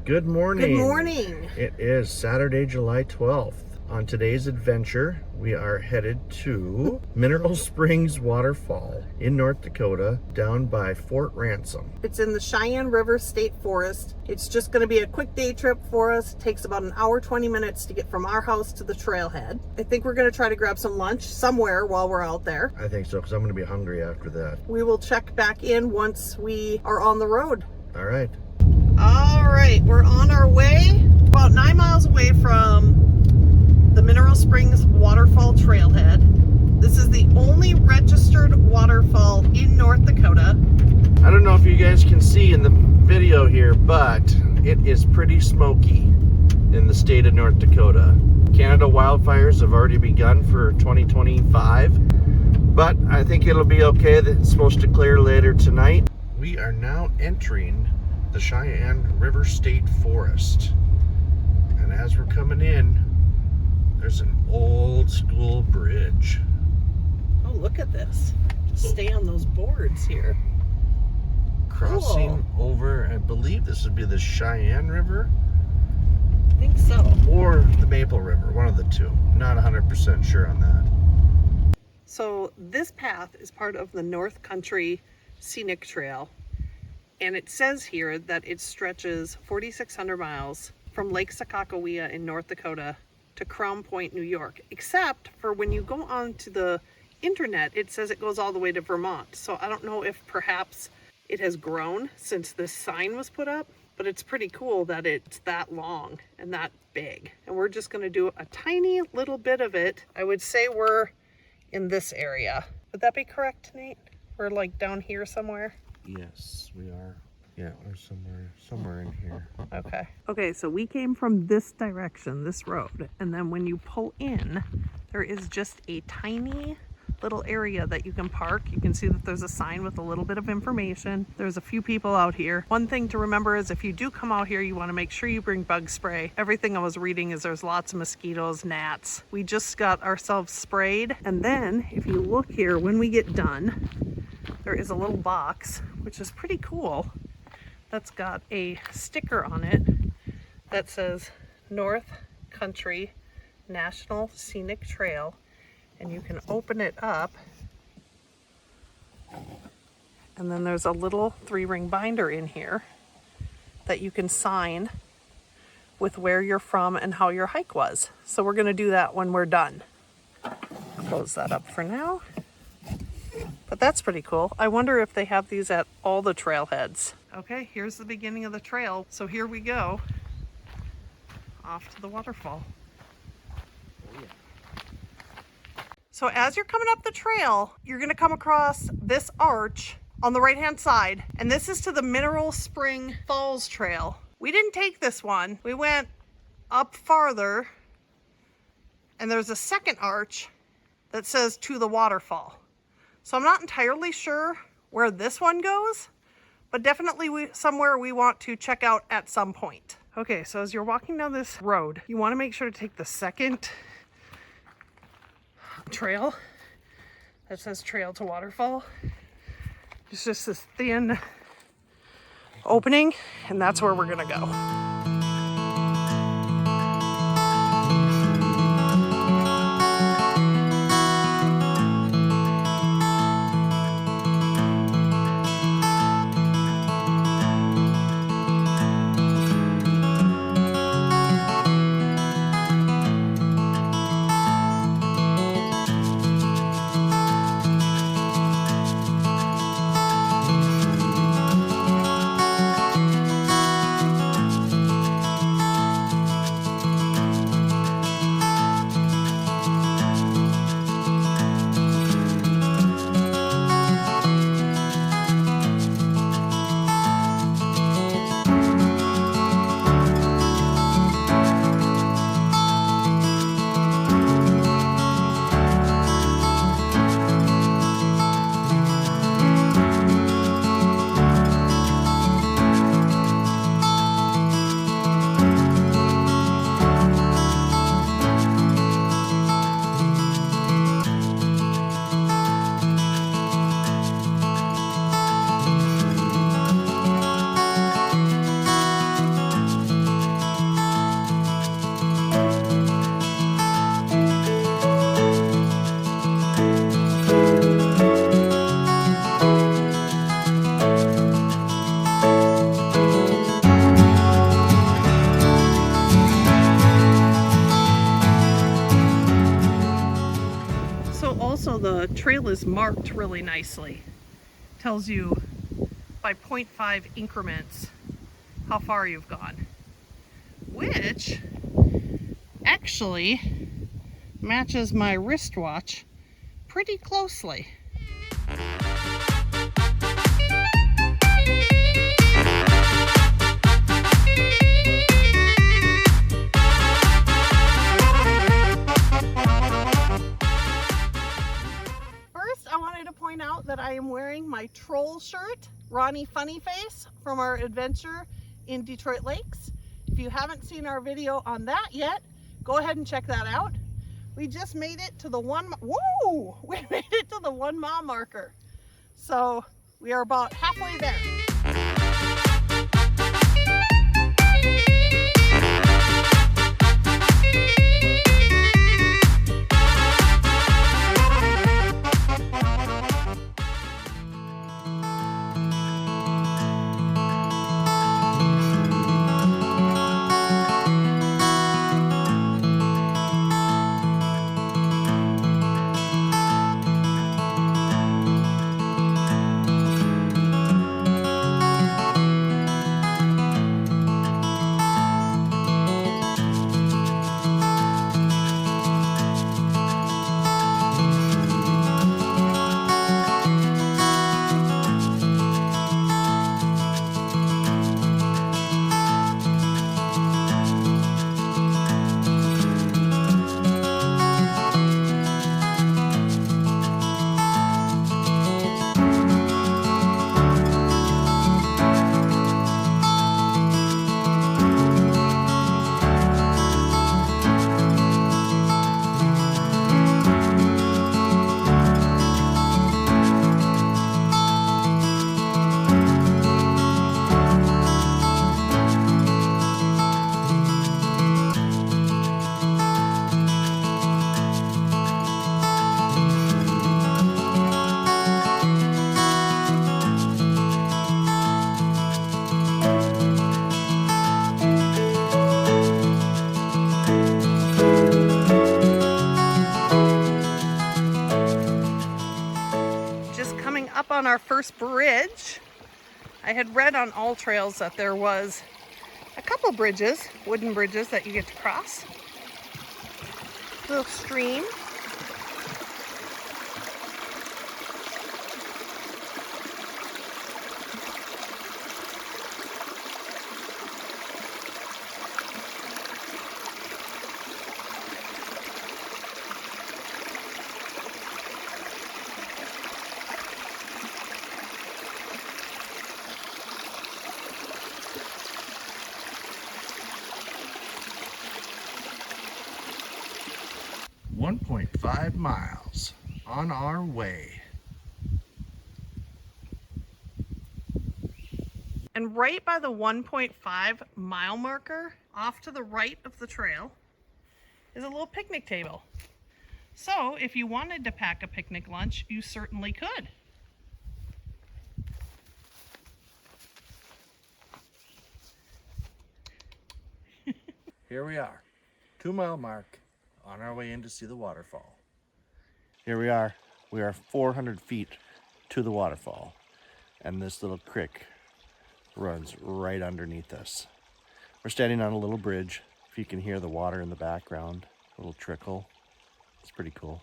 Good morning. Good morning. It is Saturday, July 12th. On today's adventure, we are headed to Mineral Springs Waterfall in North Dakota, down by Fort Ransom. It's in the Sheyenne River State Forest. It's just going to be a quick day trip for us. It takes about an hour, 20 minutes to get from our house to the trailhead. I think we're going to try to grab some lunch somewhere while we're out there. I think so, because I'm going to be hungry after that. We will check back in once we are on the road. All right. All right, we're on our way, about 9 miles away from the Mineral Springs Waterfall trailhead. This is the only registered waterfall in North Dakota. I don't know if you guys can see in the video here, but it is pretty smoky in the state of North Dakota. Canada wildfires have already begun for 2025, but I think it'll be okay. It's supposed to clear later tonight. We are now entering the Sheyenne River State Forest. And as we're coming in, there's an old school bridge. Oh, look at this. Stay on those boards here. Crossing over, I believe this would be the Sheyenne River. I think so. Or the Maple River, one of the two. Not 100% sure on that. So this path is part of the North Country Scenic Trail. And it says here that it stretches 4,600 miles from Lake Sakakawea in North Dakota to Crown Point, New York. Except for when you go onto the internet, it says it goes all the way to Vermont. So I don't know if perhaps it has grown since this sign was put up, but it's pretty cool that it's that long and that big. And we're just gonna do a tiny little bit of it. I would say we're in this area. Would that be correct, Nate? We're like down here somewhere? Yes, we are. Yeah, we're somewhere in here. Okay, so we came from this direction, this road, and then when you pull in, there is just a tiny little area that you can park. You can see that there's a sign with a little bit of information. There's a few people out here. One thing to remember is if you do come out here, you want to make sure you bring bug spray. Everything I was reading is there's lots of mosquitoes, gnats. We just got ourselves sprayed, and then if you look here, when we get done, there is a little box, which is pretty cool, that's got a sticker on it that says North Country National Scenic Trail, and you can open it up, and then there's a little 3-ring binder in here that you can sign with where you're from and how your hike was. So we're going to do that when we're done. Close that up for now. But that's pretty cool. I wonder if they have these at all the trailheads. Okay, here's the beginning of the trail. So here we go. Off to the waterfall. Oh, yeah. So as you're coming up the trail, you're gonna come across this arch on the right-hand side. And this is to the Mineral Spring Falls Trail. We didn't take this one. We went up farther, and there's a second arch that says to the waterfall. So I'm not entirely sure where this one goes, but definitely somewhere we want to check out at some point. Okay, so as you're walking down this road, you want to make sure to take the second trail that says trail to waterfall. It's just this thin opening, and that's where we're gonna go. the trail is marked really nicely. Tells you by 0.5 increments how far you've gone, which actually matches my wristwatch pretty closely. First, I wanted to point out that I am wearing my troll shirt, Ronnie Funny Face, from our adventure in Detroit Lakes. If you haven't seen our video on that yet, go ahead and check that out. We just made it to the we made it to the 1 mile marker. So we are about halfway there. Up on our first bridge. I had read on All Trails that there was a couple bridges, wooden bridges that you get to cross. Little stream. .5 miles on our way. And right by the 1.5 mile marker, off to the right of the trail, is a little picnic table. So if you wanted to pack a picnic lunch, you certainly could. Here we are, 2 mile mark, on our way in to see the waterfall. Here we are 400 feet to the waterfall, and this little creek runs right underneath us. We're standing on a little bridge. If you can hear the water in the background, a little trickle, it's pretty cool.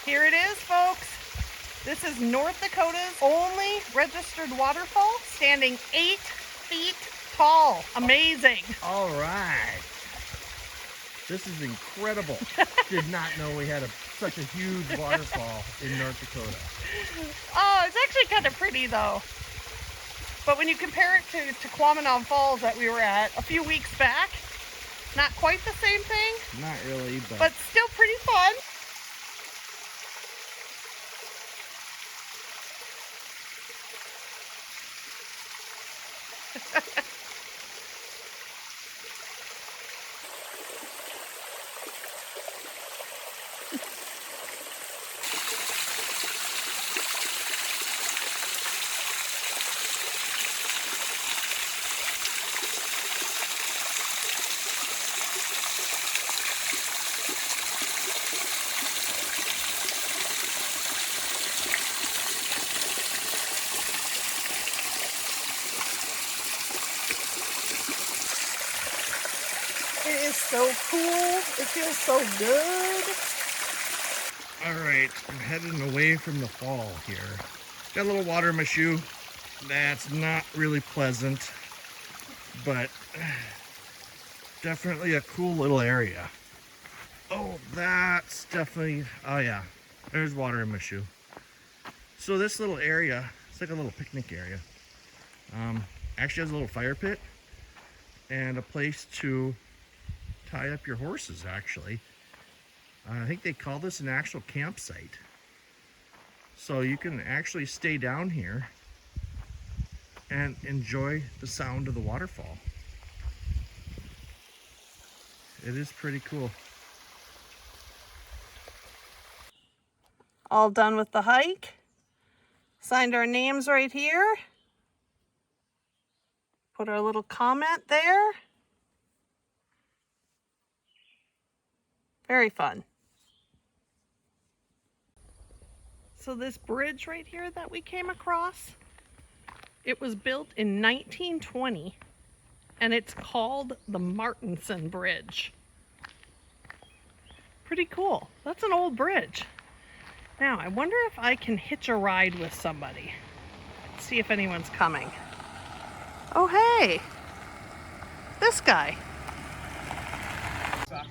Here it is, folks. This is North Dakota's only registered waterfall, standing 8 feet tall. Amazing. All right. This is incredible. Did not know we had such a huge waterfall in North Dakota. Oh, it's actually kind of pretty though. But when you compare it to Quamanon Falls that we were at a few weeks back, not quite the same thing. Not really, but still pretty fun. It is so cool. It feels so good. All right, I'm heading away from the fall here. Got a little water in my shoe. That's not really pleasant, but definitely a cool little area. Oh, that's definitely, oh yeah, there's water in my shoe. So this little area, it's like a little picnic area. Actually has a little fire pit and a place to tie up your horses, actually. I think they call this an actual campsite. So you can actually stay down here and enjoy the sound of the waterfall. It is pretty cool. All done with the hike. Signed our names right here. Put our little comment there. Very fun. So this bridge right here that we came across, it was built in 1920 and it's called the Martinson Bridge. Pretty cool. That's an old bridge. Now, I wonder if I can hitch a ride with somebody. Let's see if anyone's coming. Oh, hey, this guy.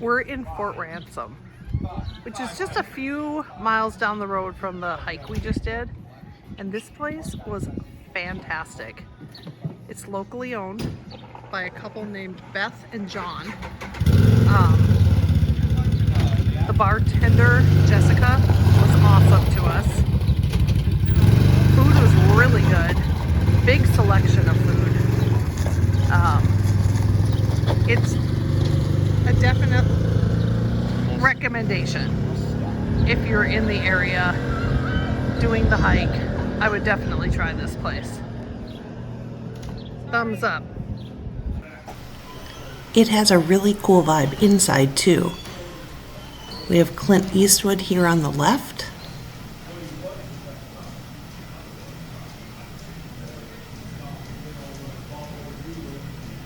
We're in Fort Ransom, which is just a few miles down the road from the hike we just did. And this place was fantastic. It's locally owned by a couple named Beth and John. The bartender, Jessica, was awesome to us. Food was really good. Big selection of food. It's a definite recommendation. If you're in the area doing the hike, I would definitely try this place. Thumbs up. It has a really cool vibe inside too. We have Clint Eastwood here on the left.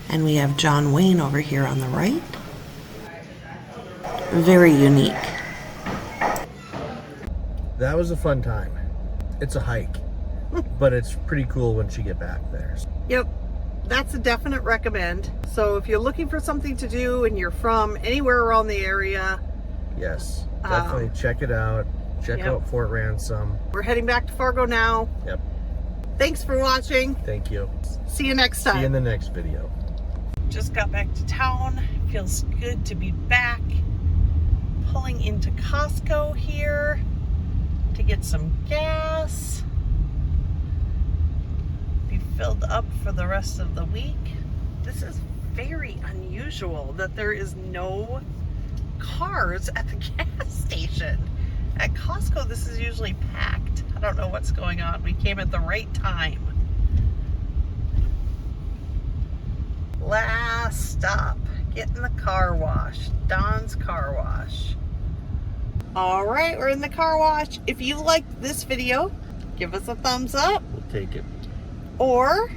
And we have John Wayne over here on the right. Very unique. That was a fun time. It's a hike, but it's pretty cool once you get back there. Yep, that's a definite recommend. So if you're looking for something to do and you're from anywhere around the area, Yes, definitely check it out. Check out Fort Ransom. we're heading back to Fargo now. Yep. Thanks for watching. Thank you. See you next time. See you in the next video. Just got back to town. Feels good to be back. Pulling into Costco here to get some gas. Be filled up for the rest of the week. This is very unusual that there is no cars at the gas station. At Costco, this is usually packed. I don't know what's going on. We came at the right time. Last stop, getting the car wash. Don's Car Wash. All right, we're in the car wash. If you liked this video, give us a thumbs up. We'll take it. Or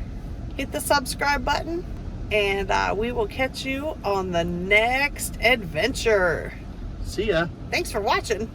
hit the subscribe button. And we will catch you on the next adventure. See ya. Thanks for watching.